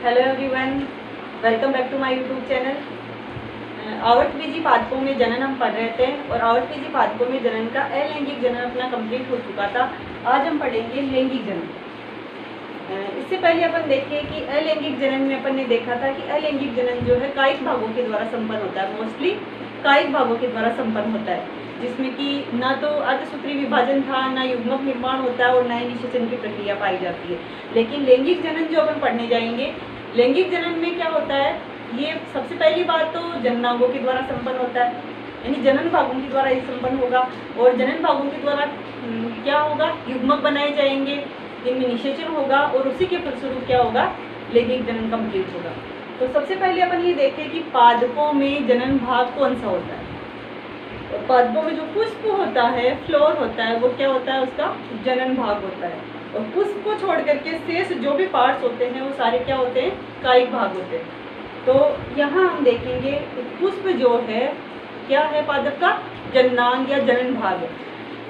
Hello everyone, welcome back to my YouTube channel. आवर्त बीजी पादपों में जनन हम पढ़ रहे थे और आवर्त बीजी पादपों में जनन का अलैंगिक जनन अपना कंप्लीट हो चुका था। आज हम पढ़ेंगे लैंगिक जनन। इससे पहले अपन देखें कि अलैंगिक जनन में अपन ने देखा था कि अलैंगिक जनन जो है कायिक भागों के द्वारा संपन्न होता है, मोस्टली कायिक भागों के द्वारा संपन्न होता है, जिसमें कि ना तो अर्धसूत्री विभाजन था, ना युग्मक निर्माण होता है और ना ही निषेचन की प्रक्रिया पाई जाती है। लेकिन लैंगिक जनन जो अपन पढ़ने जाएंगे, लैंगिक जनन में क्या होता है, ये सबसे पहली बात तो जननांगों के द्वारा संपन्न होता है, यानी जनन भागों के द्वारा ये संपन्न होगा। और जनन भागों के द्वारा क्या होगा, युग्मक बनाए जाएंगे, इनमें निषेचन होगा और उसी के फलस्वरूप क्या होगा, लैंगिक जनन कंप्लीट होगा। तो सबसे पहले अपन ये देखें कि पादपों में जनन भाग कौन सा होता है। तो पादपों में जो पुष्प होता है, फ्लोर होता है, वो क्या होता है, उसका जनन भाग होता है। और पुष्प को छोड़ करके शेष जो भी पार्ट्स होते हैं वो सारे क्या होते हैं, कायिक भाग होते हैं। तो यहाँ हम देखेंगे पुष्प जो है क्या है, पादप का जननांग या जनन भाग है।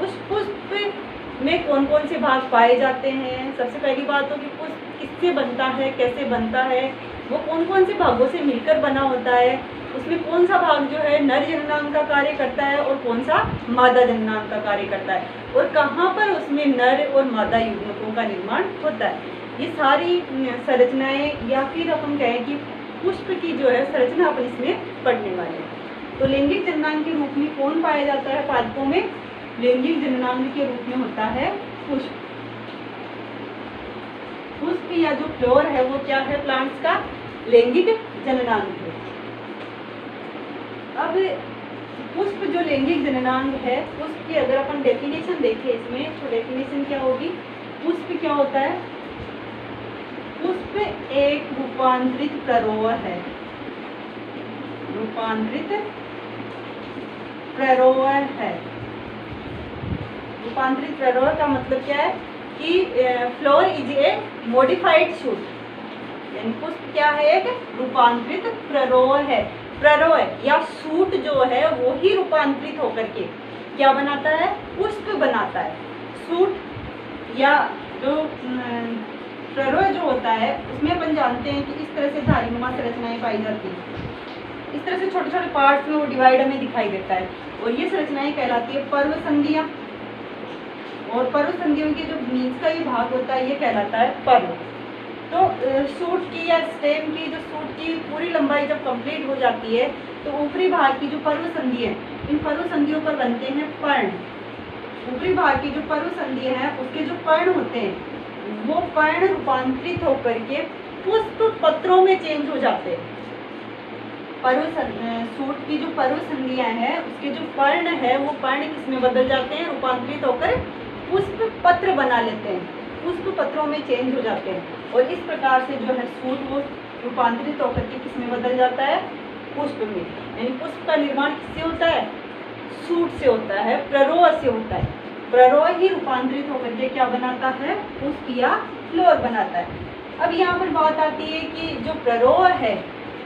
उस पुष्प में कौन कौन से भाग पाए जाते हैं। सबसे पहली बात तो कि पुष्प किससे बनता है, कैसे बनता है, वो कौन कौन से भागों से मिलकर बना होता है, उसमें कौन सा भाग जो है नर जननांग का कार्य करता है और कौन सा मादा जननांग का कार्य करता है, और कहाँ पर उसमें नर और मादा युग्मकों का निर्माण होता है। ये सारी संरचनाएं या फिर अपन कहें कि पुष्प की जो है संरचना अपन इसमें पढ़ने वाले हैं। तो लैंगिक जननांग के रूप में कौन पाया जाता है पादपों में, लैंगिक जननांग के रूप में होता है पुष्प। पुष्प या जो फ्लोर है वो क्या है, प्लांट्स का लैंगिक जननांग है। अब पुष्प जो लैंगिक जननांग है, पुष्प की अगर अपन डेफिनेशन देखें इसमें, तो डेफिनेशन क्या होगी, पुष्प क्या होता है, पुष्प एक रूपांतरित प्ररोह है। रूपांतरित प्ररोह है। रूपांतरित प्ररोह का मतलब क्या है कि floor is a modified shoot, यानी पुष्प क्या है, एक रूपांतरित प्ररोह है। प्ररोह या सूट जो है वो ही रूपांतरित होकर के क्या बनाता है, पुष्प बनाता है। सूट या जो प्ररोह जो होता है उसमें अपन जानते हैं कि इस तरह से धारीनुमा संरचनाएं पाई जाती हैं। इस तरह से छोटे छोटे पार्ट्स में वो डिवाइड हमें दिखाई देता है और ये संरचनाएं कहलाती है पर्व संधियां। और पर्व संधियों के जो बीच का ये भाग होता है ये कहलाता है पर्व। तो सूट की या स्टेम की जो सूट की पूरी लंबाई जब कंप्लीट हो जाती है तो ऊपरी भाग की जो पर्व संधि है, इन पर्व संधियों पर बनते हैं पर्ण। ऊपरी भाग की जो पर्व संधि है उसके जो पर्ण होते हैं वो पर्ण रूपांतरित होकर के पुष्प पत्रों में चेंज हो जाते हैं। सूट की जो पर्व संधियां हैं उसके जो पर्ण है वो पर्ण किसमें बदल जाते हैं, रूपांतरित होकर पुष्प पत्र बना लेते हैं, पुष्प पत्रों में चेंज हो जाते हैं। और इस प्रकार से जो है सूट वो रूपांतरित होकर के किसमें बदल जाता है, पुष्प में। यानी पुष्प का निर्माण किससे होता है, सूट से होता है, प्ररोह से होता है। प्ररोह ही रूपांतरित होकर के क्या बनाता है, पुष्प या फ्लोर बनाता है। अब यहाँ पर बात आती है कि जो प्ररोह है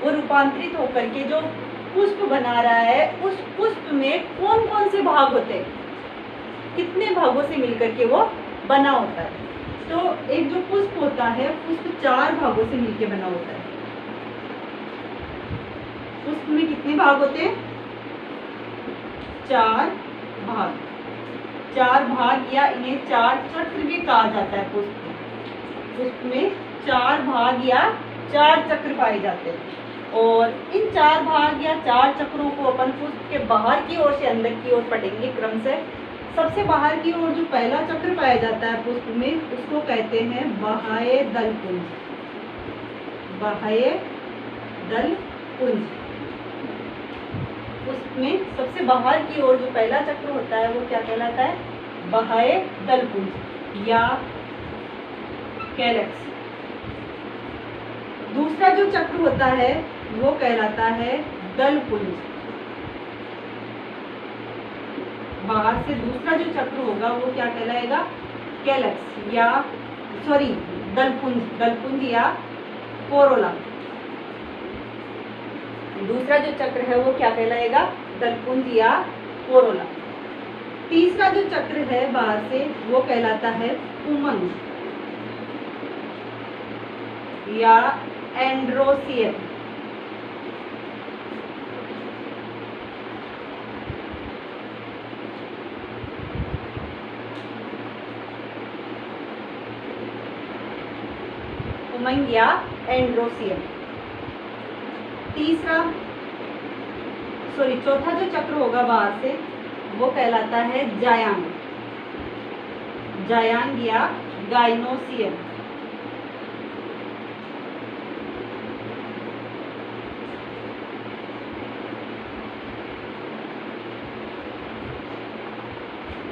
वो रूपांतरित होकर के जो पुष्प बना रहा है, उस पुष्प में कौन कौन से भाग होते हैं, कितने भागों से मिलकर के वो बना होता है। तो एक जो पुष्प होता है, पुष्प 4 भागों से मिलकर बना होता है। पुष्प में कितने भाग होते हैं, 4 भाग। 4 भाग या इन्हें 4 चक्र भी कहा जाता है। पुष्प में 4 भाग या 4 चक्र पाए जाते हैं। और इन 4 भाग या 4 चक्रों को अपन पुष्प के बाहर की ओर से अंदर की ओर पढ़ेंगे क्रम से। सबसे बाहर की ओर जो पहला चक्र पाया जाता है पुष्प में उसको कहते हैं बाह्य दल पुंज। बाह्य दल पुंज। पुष्प में सबसे बाहर की ओर जो पहला चक्र होता है वो क्या कहलाता है, बाह्य दल पुंज या कैलेक्स। दूसरा जो चक्र होता है वो कहलाता है दल पुंज। बाहर से दूसरा जो चक्र होगा वो क्या कहलाएगा, कैलेक्स या दलपुंज या कोरोला। दूसरा जो चक्र है वो क्या कहलाएगा, दलपुंज या कोरोला। तीसरा जो चक्र है बाहर से वो कहलाता है उमंग या एंड्रोसियम। उमंग या एंड्रोसियम। चौथा जो चक्र होगा बाहर से वो कहलाता है जायांग। जायांग या गाइनोसियम।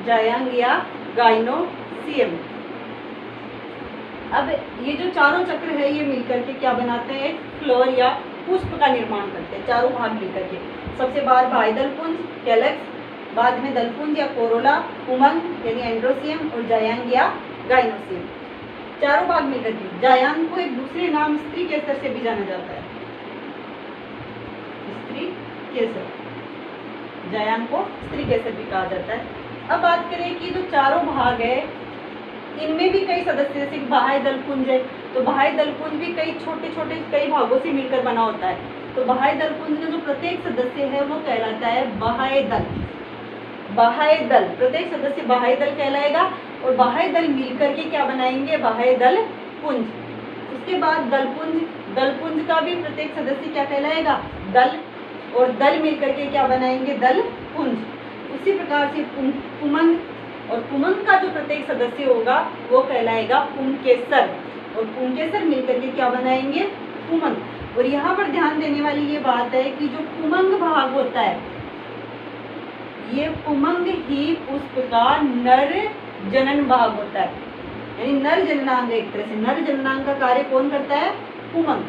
जायांग या गाइनोसियम। अब ये जो चारों चक्र है ये मिलकर के क्या बनाते हैं, एक फ्लोर या पुष्प का निर्माण करते हैं, चारों भाग मिलकर के। सबसे बाहर बाह्य दलपुंज कैलेक्स, बाद में दलपुंज या कोरोला, उमंग यानी एंड्रोसियम और जायांग या गाइनोसियम। चारों भाग मिलकर के। जायांग को एक दूसरे नाम स्त्री केसर से भी जाना जाता है, स्त्री केसर। जायांग को स्त्री केसर भी कहा जाता है। अब बात करें कि जो चारों भाग है इनमें भी कई सदस्य, जैसे बाह्य दलपुंज है तो बाह्य दलपुंज भी कई छोटे छोटे कई भागों से मिलकर बना होता है। तो बाह्य दलपुंज का जो प्रत्येक सदस्य है वो कहलाता है बाह्य दल। बाह्य दल, प्रत्येक सदस्य बाह्य दल कहलाएगा और बाह्य दल मिलकर के क्या बनाएंगे, बाह्य दल पुंज। उसके बाद दलपुंज, दलपुंज का भी प्रत्येक सदस्य क्या कहलाएगा, दल, और दल मिलकर के क्या बनाएंगे, दल पुंज। उसी प्रकार से पुमंग, और पुमंग का जो प्रत्येक सदस्य होगा वो कहलाएगा पुंकेसर, और पुंकेसर मिलकर के क्या बनाएंगे, पुमंग। और यहाँ पर ध्यान देने वाली ये बात है कि जो पुमंग भाग होता है ये पुमंग ही पुष्प का नर जनन भाग होता है, यानी नर जननांग। एक तरह से नर जननांग का कार्य कौन करता है, पुमंग।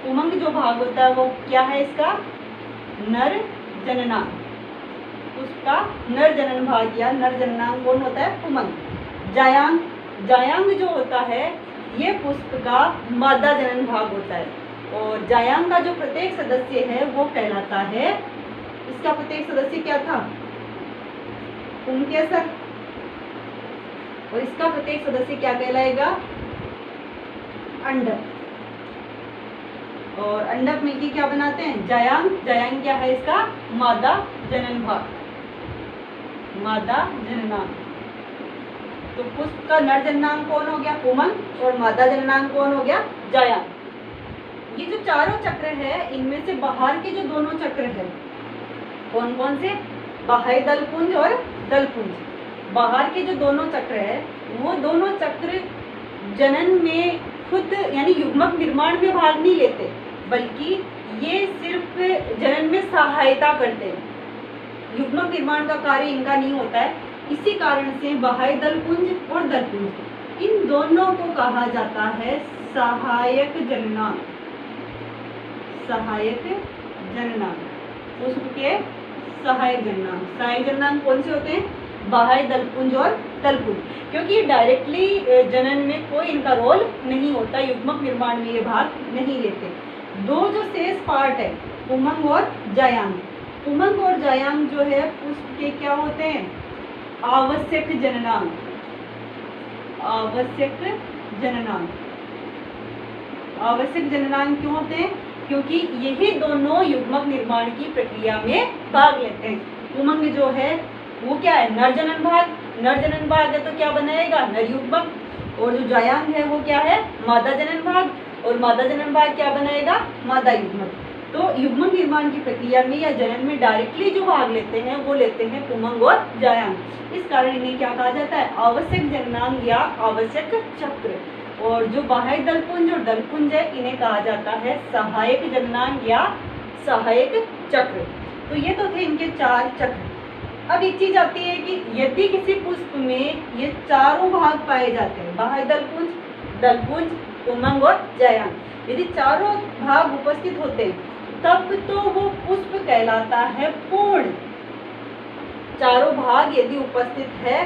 पुमंग जो भाग होता है वो क्या है इसका, नर जननांग। उसका नर जनन भाग या नर जननांग कौन होता है, पुमंग। जायांग, जायांग जो होता है ये पुष्प का मादा जनन भाग होता है, और जायांग का जो प्रत्येक सदस्य है वो कहलाता है, इसका प्रत्येक सदस्य क्या था, पुंकेसर, और इसका प्रत्येक सदस्य क्या कहलाएगा, अंडक। और अंडक मिलकर क्या बनाते हैं, जायांग। जायांग क्या है इसका, मादा जनन भाग, मादा जननांग। तो पुष्प का नर जननांग कौन हो गया, पुमंग, और मादा जननांग कौन हो गया, जायांग। ये जो चारों चक्र है इनमें से बाहर के जो दोनों चक्र है कौन कौन से, बाह्य दलपुंज और दलपुंज। बाहर के जो दोनों चक्र है वो दोनों चक्र जनन में खुद यानी युग्मक निर्माण में भाग नहीं लेते, बल्कि ये सिर्फ जनन में सहायता करते हैं। युग्मक निर्माण का कार्य इनका नहीं होता है। इसी कारण से बाह्य दलपुंज और दलपुंज इन दोनों को कहा जाता है सहायक जननांग। सहायक जननांग, पुष्प के सहायक जननांग। सहायक जननांग कौन से होते हैं, बाह्य दलपुंज और दलपुंज, क्योंकि डायरेक्टली जनन में कोई इनका रोल नहीं होता, युग्मक निर्माण में ये भाग नहीं लेते। दो जो शेष पार्ट है पुमंग और जायांग, पुमंग और जायांग जो है पुष्प के क्या होते हैं, आवश्यक जननांग। आवश्यक जननांग, आवश्यक जननांग क्यों होते हैं, क्योंकि यही दोनों युग्मक निर्माण की प्रक्रिया में भाग लेते हैं। पुमंग जो है वो क्या है, नर जनन भाग। नर जनन भाग है तो क्या बनाएगा, नर युग्मक, और जो जायांग है वो क्या है, मादा जनन भाग, और मादा जनन भाग क्या बनाएगा, मादा युग्मक। तो युग्मक निर्माण की प्रक्रिया में या जनन में डायरेक्टली जो भाग लेते हैं वो लेते हैं पुमंग और जायांग। इस कारण इन्हें क्या कहा जाता है, आवश्यक जननांग या आवश्यक चक्र। और जो बाह्य दलपुंज और दलपुंज है इन्हें कहा जाता है सहायक जननांग या सहायक चक्र। तो ये तो थे इनके चार चक्र। अब एक चीज आती है कि यदि किसी पुष्प में ये चारों भाग पाए जाते हैं, बाह्य दलपुंज, दलपुंज, पुमंग और जायांग, यदि चारों भाग उपस्थित होते हैं तब तो वो पुष्प कहलाता है पूर्ण। चारों भाग यदि उपस्थित है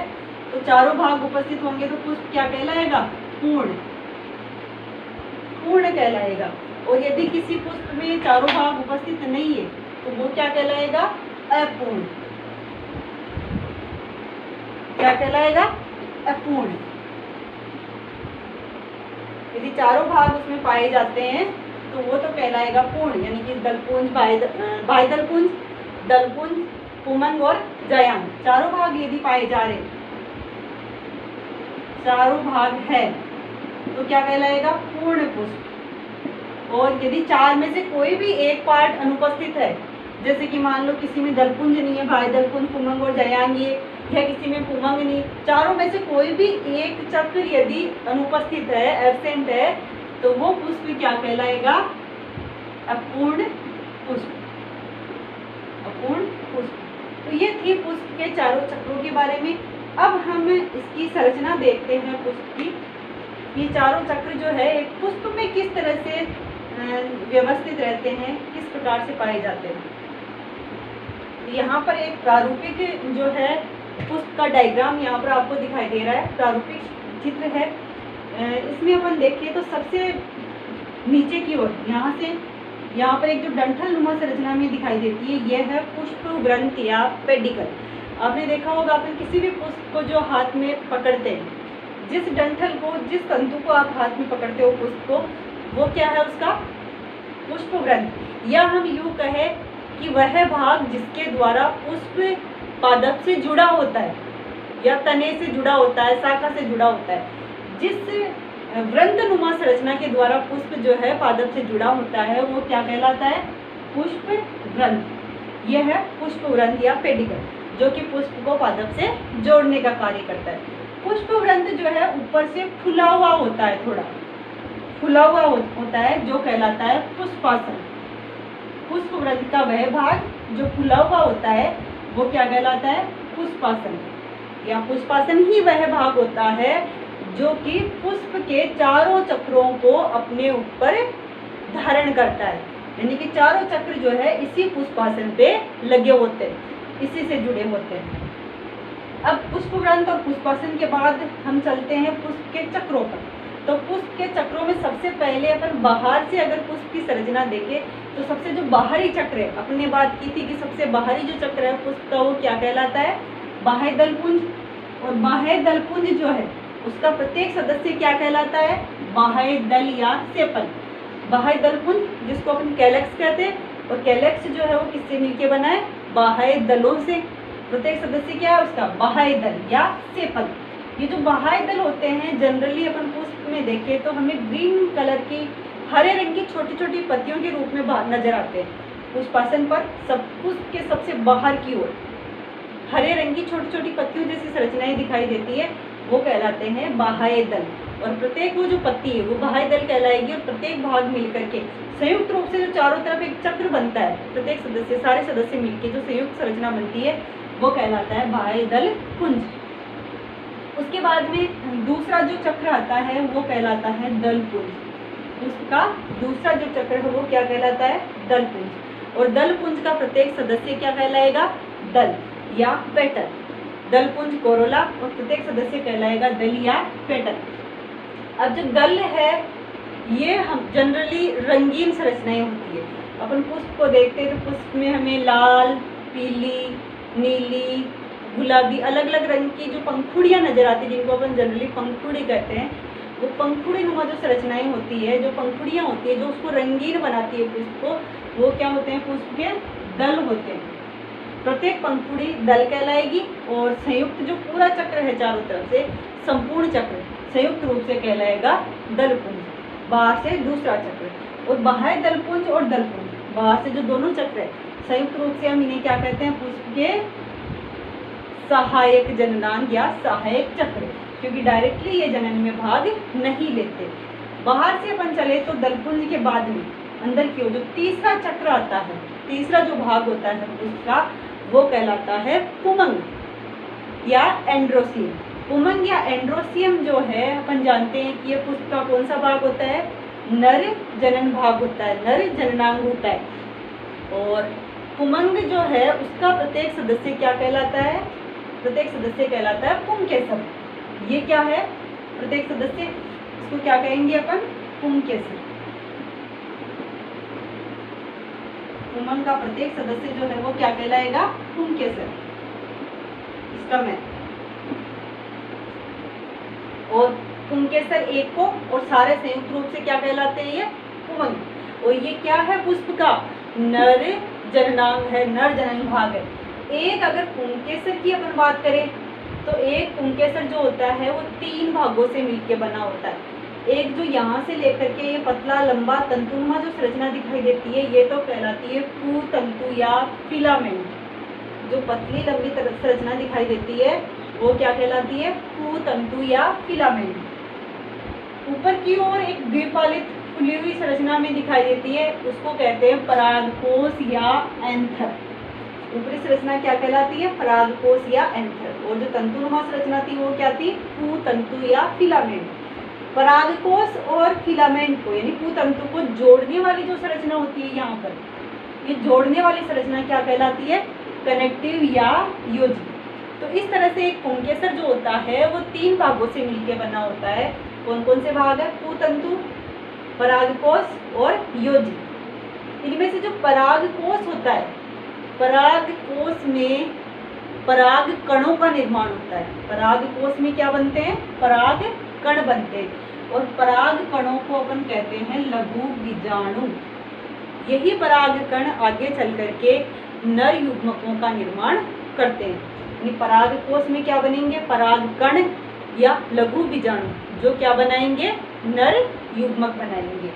तो चारों भाग उपस्थित होंगे तो पुष्प क्या कहलाएगा, पूर्ण, पूर्ण कहलाएगा। और यदि किसी पुष्प में चारों भाग उपस्थित नहीं है तो वो क्या कहलाएगा, अपूर्ण। क्या कहलाएगा, अपूर्ण। यदि चारों भाग उसमें पाए जाते हैं तो वो तो कहलाएगा पूर्ण, यानी कि दलपुंज, बाह्यदलपुंज, दलपुंज, पुमंग और जयांग, चारों भाग यदि पाए जा रहे, चारों भाग है तो क्या कहलाएगा? पूर्ण पुष्प। और यदि चार में से कोई भी एक पार्ट अनुपस्थित है, जैसे कि मान लो किसी में दलपुंज नहीं है, बाह्यदलपुंज, पुमंग और जयांग ये, या किसी में पुमंग नहीं, चारों में से कोई भी एक चक्र यदि अनुपस्थित है, एब्सेंट है, तो वो पुष्प क्या कहलाएगा? अपूर्ण पुष्प, अपूर्ण पुष्प। तो ये थी पुष्प के चारों चक्रों के बारे में। अब हम इसकी संरचना देखते हैं पुष्प की। ये चारों चक्र जो है एक पुष्प में किस तरह से व्यवस्थित रहते हैं, किस प्रकार से पाए जाते हैं। यहाँ पर एक प्रारूपिक जो है पुष्प का डायग्राम यहाँ पर आपको दिखाई दे रहा है, प्रारूपिक चित्र है। इसमें अपन देखिए तो सबसे नीचे की ओर यहाँ पर एक जो डंठल नुमा संरचना में दिखाई देती है, यह है पुष्प ग्रंथ या पेडिकल। आपने देखा होगा, अपन किसी भी पुष्प को जो हाथ में पकड़ते हैं, जिस डंठल को, जिस तंतु को आप हाथ में पकड़ते हो पुष्प को, वो क्या है? उसका पुष्प ग्रंथ। या हम यूँ कहें कि वह भाग जिसके द्वारा पुष्प पादप से जुड़ा होता है या तने से जुड़ा होता है, शाखा से जुड़ा होता है, जिस वृंतनुमा संरचना के द्वारा पुष्प जो है पादप से जुड़ा होता है, वो क्या कहलाता है? पुष्प ग्रंथ। यह है पुष्प ग्रंथ या पेडिकल, जो कि पुष्प को पादप से जोड़ने का कार्य करता है। पुष्प ग्रंथ जो है ऊपर से फुला हुआ होता है, थोड़ा फुला हुआ होता है, जो कहलाता है पुष्पासन। पुष्प ग्रंथ का वह भाग जो फुला हुआ होता है, वो क्या कहलाता है? पुष्पासन। या पुष्पासन ही वह भाग होता है जो कि पुष्प के चारों चक्रों को अपने ऊपर धारण करता है, यानी कि चारों चक्र जो है इसी पुष्पासन पे लगे होते हैं, इसी से जुड़े होते हैं। अब पुष्प ग्रंथ और पुष्पासन के बाद हम चलते हैं पुष्प के चक्रों पर। तो पुष्प के चक्रों में सबसे पहले अपन बाहर से अगर पुष्प की संरचना देखें, तो सबसे जो बाहरी चक्र है, अपने बात की थी कि सबसे बाहरी जो चक्र है पुष्प का, वो क्या कहलाता है? बाह्यदलपुंज। और बाह्यदलपुंज जो है उसका प्रत्येक सदस्य क्या कहलाता है? बाह्यदल या सेपल। बाह्यदलपुंज जिसको अपन कैलेक्स कहते हैं, और कैलेक्स जो है वो किससे मिलके बना है? बाह्यदलों से। प्रत्येक सदस्य क्या है उसका? बाह्यदल या सेपल। ये जो बाह्यदल होते हैं, जनरली अपन पुष्प में देखें तो हमें ग्रीन कलर की, हरे रंग की छोटी छोटी पत्तियों के रूप में नजर आते हैं। पुष्पासन पर पुष्प के सबसे बाहर की ओर हरे रंग की छोटी छोटी पत्तियों जैसी संरचनाएं दिखाई देती है, वो कहलाते हैं बाह्यदल। और प्रत्येक वो जो पत्ती है वो बाह्यदल कहलाएगी। और प्रत्येक भाग मिलकर के संयुक्त रूप से जो चारों तरफ एक चक्र बनता है, प्रत्येक सदस्य, सारे सदस्य मिलकर जो संयुक्त संरचना बनती है, वो कहलाता है बाह्यदल पुंज। उसके बाद में दूसरा जो चक्र आता है वो कहलाता है दलपुंज। उसका दूसरा जो चक्र है वो क्या कहलाता है? दलपुंज। और दलपुंज का प्रत्येक सदस्य क्या कहलाएगा? दल या पेटल। दलपुंज कोरोला और प्रत्येक सदस्य कहलाएगा दल या पेटल। अब जो दल है, ये हम जनरली रंगीन संरचनाएं होती है। अपन पुष्प को देखते हैं तो पुष्प में हमें लाल, पीली, नीली, गुलाबी, अलग अलग रंग की जो पंखुड़ियाँ नजर आती है, जिनको अपन जनरली पंखुड़ी कहते हैं। वो पंखुड़ी नुमा जो संरचनाएं होती है, जो पंखुड़ियाँ होती है, जो उसको रंगीन बनाती है पुष्प को, वो क्या होते हैं? पुष्प के दल होते हैं। प्रत्येक पंखुड़ी दल कहलाएगी। और संयुक्त जो पूरा चक्र है चारों तरफ से, संपूर्ण चक्र संयुक्त रूप से कहलाएगा दलपुंज। बाहर से दूसरा चक्र। और बाह्य दलपुंज और दलपुंज, बाहर से जो दोनों चक्र है, संयुक्त रूप से हम इन्हें क्या कहते हैं? पुष्प के सहायक जननांग या सहायक चक्र, क्योंकि डायरेक्टली ये जनन में भाग नहीं लेते। बाहर से अपन चले तो दलपुंज के बाद में अंदर की ओर जो तीसरा चक्र आता है, तीसरा जो भाग होता है उसका, वो कहलाता है पुमंग या एंड्रोसियम। पुमंग या एंड्रोसियम जो है, अपन जानते हैं कि ये पुष्प का कौन सा भाग होता है? नर जनन भाग होता है, नर जननांग होता है। और पुमंग जो है उसका प्रत्येक सदस्य क्या कहलाता है? प्रत्येक सदस्य कहलाता है पुंकेसर। ये क्या है? प्रत्येक सदस्य, इसको क्या कहेंगे अपन? पुंकेसर। पुमंग का प्रत्येक सदस्य जो है वो क्या कहलाएगा? पुंकेसर। इसका मैं और पुंकेसर एक को, और सारे संयुक्त रूप से क्या कहलाते हैं? ये पुमंग। और ये क्या है पुष्प का नर जननांग है, नर जनन भाग है। एक अगर पुंकेसर की अपन बात करें तो एक पुंकेसर जो होता है वो 3 भागों से मिलकर बना होता है। एक जो यहाँ से लेकर के ये पतला लंबा तंतुनुमा जो संरचना दिखाई देती है ये तो कहलाती है पूतंतु या फिलामेंट। जो पतली लंबी संरचना दिखाई देती है वो क्या कहलाती है, पूतंतु या फिलामेंट। ऊपर की ओर एक द्विपालित खुली हुई संरचना में दिखाई देती है, उसको कहते हैं परागकोश या एंथर। ऊपरी संरचना क्या कहलाती है, परागकोश या एंथर। और जो तंतुनुमा संरचना थी वो क्या थी, पूतंतु या फिलामेंट। परागकोश और फिलामेंट को यानी पूतंतु को जोड़ने वाली जो संरचना होती है यहाँ पर, ये जोड़ने वाली संरचना क्या कहलाती है, कनेक्टिव या योजी। तो इस तरह से एक पुंकेसर जो होता है वो 3 भागों से मिलकर बना होता है। कौन कौन से भाग है, पूतंतु, परागकोश और योजी। इनमें से जो परागकोश होता है, परागकोश में पराग कणों का निर्माण होता है। परागकोश में क्या बनते हैं, पराग कण बनते हैं। और पराग कणों को अपन कहते हैं लघु बीजाणु। यही पराग कण आगे चल करके नर युग्मकों का निर्माण करते हैं। परागकोश में क्या बनेंगे, पराग कण या लघु बीजाणु, जो क्या बनाएंगे, नर युग्मक बनाएंगे।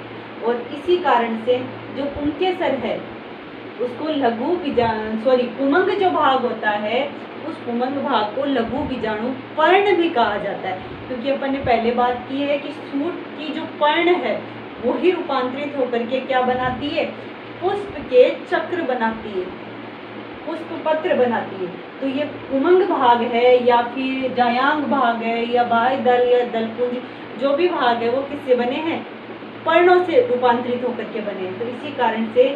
और इसी कारण से जो पुंकेसर है उसको लघु बीजाणु पुमंग जो भाग होता है उस पुमंग भाग को लघु बीजाणु पर्ण भी कहा जाता है। क्योंकि अपन ने पहले बात की है कि सूट की जो पर्ण है वो ही रूपांतरित होकर के क्या बनाती है, पुष्प के चक्र बनाती है, पुष्प पत्र बनाती है। तो ये पुमंग भाग है या फिर जायांग भाग है या बाह्य दल या दलपुंज, जो भी भाग है वो किससे बने हैं, पर्णों से रूपांतरित होकर के बने हैं। तो इसी कारण से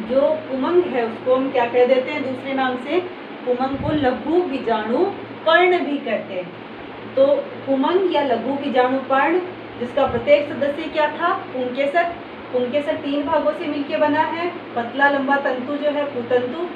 जो पुमंग है उसको हम क्या कह देते हैं, दूसरे नाम से पुमंग को लघु बीजाणु पर्ण भी कहते हैं। तो पुमंग या लघु बीजाणु पर्ण जिसका प्रत्येक सदस्य क्या था, पुंकेसर। पुंकेसर 3 भागों से मिलकर बना है। पतला लंबा तंतु जो है पूतंतु,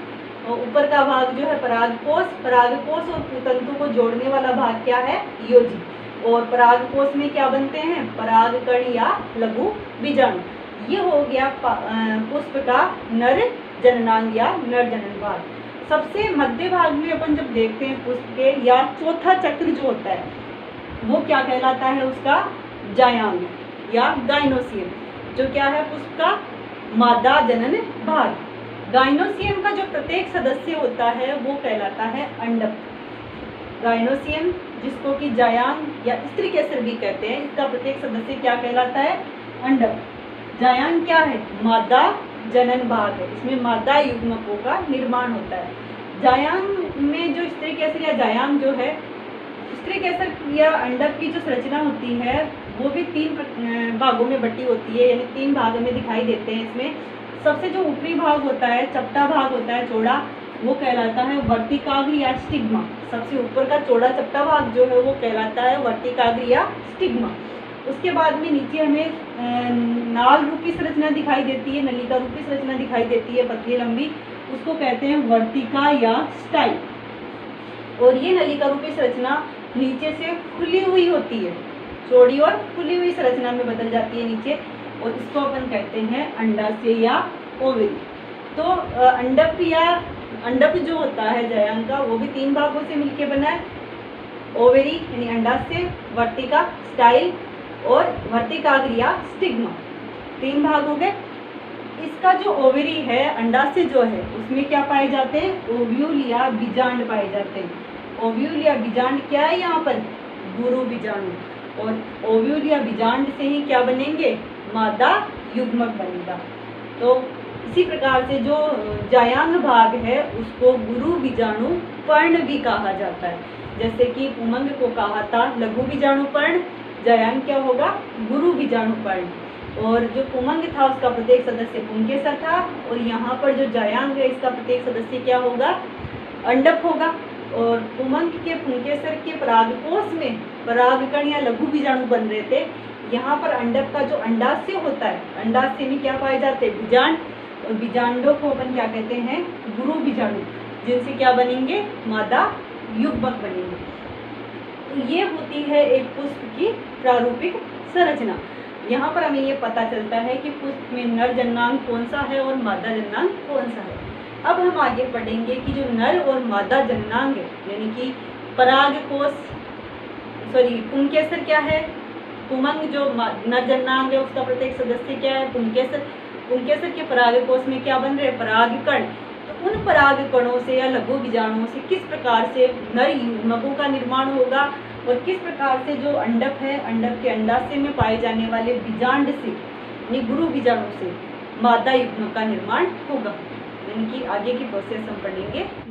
और ऊपर का भाग जो है परागकोश। परागकोश और पूतंतु को जोड़ने वाला भाग क्या है, योजी। और परागकोश में क्या बनते हैं, परागकण या लघु बीजाणु। ये हो गया पुष्प का नर जननांग या नर जनन भाग। सबसे मध्य भाग में अपन जब देखते हैं पुष्प के, या चौथा चक्र जो होता है वो क्या कहलाता है, उसका जायांग या गाइनोसियम, जो क्या है पुष्प का मादा जनन भाग। गाइनोसियम का जो प्रत्येक सदस्य होता है वो कहलाता है अंडक। गाइनोसियम जिसको कि जायांग या स्त्री केसर भी कहते हैं, इसका प्रत्येक सदस्य क्या कहलाता है, अंडक। जायांग क्या है, मादा जनन भाग है, इसमें मादा युग्मकों का निर्माण होता है। जायांग में जो स्त्री केसर या जायांग जो है, स्त्री केसर या अंडक की जो संरचना होती है वो भी 3 भागों में बटी होती है, यानी 3 भागों में दिखाई देते हैं। इसमें सबसे जो ऊपरी भाग होता है, चपटा भाग होता है चौड़ा, वो कहलाता है वर्तिकाग्र या स्टिग्मा। सबसे ऊपर का चौड़ा चपटा भाग जो है वो कहलाता है वर्तिकाग्र या स्टिग्मा। उसके बाद में नीचे हमें नाल रूपी संरचना दिखाई देती है, नलिका रूपी संरचना दिखाई देती है पतली लंबी, उसको कहते हैं वर्तिका या स्टाइल। और ये नलिका रूपी संरचना नीचे से खुली हुई होती है, चौड़ी और खुली हुई संरचना में बदल जाती है नीचे, और इसको अपन कहते हैं अंडाशय या ओवरी। तो अंडप जो होता है जायांग का वो भी 3 भागों से मिलकर बना है, ओवरी यानी अंडाशय, वर्तिका स्टाइल और वर्तिकाग्र या स्टिग्मा। 3 भाग हो गए। इसका जो ओवरी है, अंडाशय जो है, उसमें क्या पाए जाते हैं, ओव्यूल या बीजांड पाए जाते हैं। ओव्यूल या बीजांड क्या है यहाँ पर, गुरु बीजाणु। और ओव्यूल या बीजांड से ही क्या बनेंगे, मादा युग्मक बनेगा। तो इसी प्रकार से जो जायांग भाग है उसको गुरु बीजाणु पर्ण भी कहा जाता है। जैसे कि पुमंग को कहा था लघु बीजाणु पर्ण, जायांग क्या होगा, गुरु बीजाणु पर्ण। और जो पुमंग था उसका प्रत्येक सदस्य पुंकेसर था, और यहाँ पर जो जायांग है इसका प्रत्येक सदस्य क्या होगा, अंडक होगा। और पुमंग के पुंकेसर के परागकोश में परागकण या लघु बीजाणु बन रहे थे। यहाँ पर अंडक का जो अंडाशय होता है, अंडाशय में क्या पाए जाते हैं, बीजांड। और बीजांडों को अपन क्या कहते हैं, गुरु बीजाणु, जिनसे क्या बनेंगे, मादा युग्मक बनेंगे। तो ये होती है एक पुष्प की प्रारूपिक संरचना। यहाँ पर हमें ये पता चलता है कि पुष्प में नर जननांग कौन सा है और मादा जननांग कौन सा है। अब हम आगे पढ़ेंगे कि जो नर और मादा जननांग है, यानी कि परागकोश पुंकेसर क्या है, पुमंग जो नर जननांग है उसका प्रत्येक सदस्य क्या है, पुंकेसर। पुंकेसर के परागकोश में क्या बन रहे हैं, परागकण। तो उन परागकणों से या लघु बीजाणुओं से किस प्रकार से नर युग्मकों का निर्माण होगा और किस प्रकार से जो अंडक है, अंडक के अंडाशय में पाए जाने वाले बीजांड से यानी गुरु बीजाणु से मादा युग्मक का निर्माण होगा। यानी कि आगे की प्रोसेस हम पढ़ेंगे।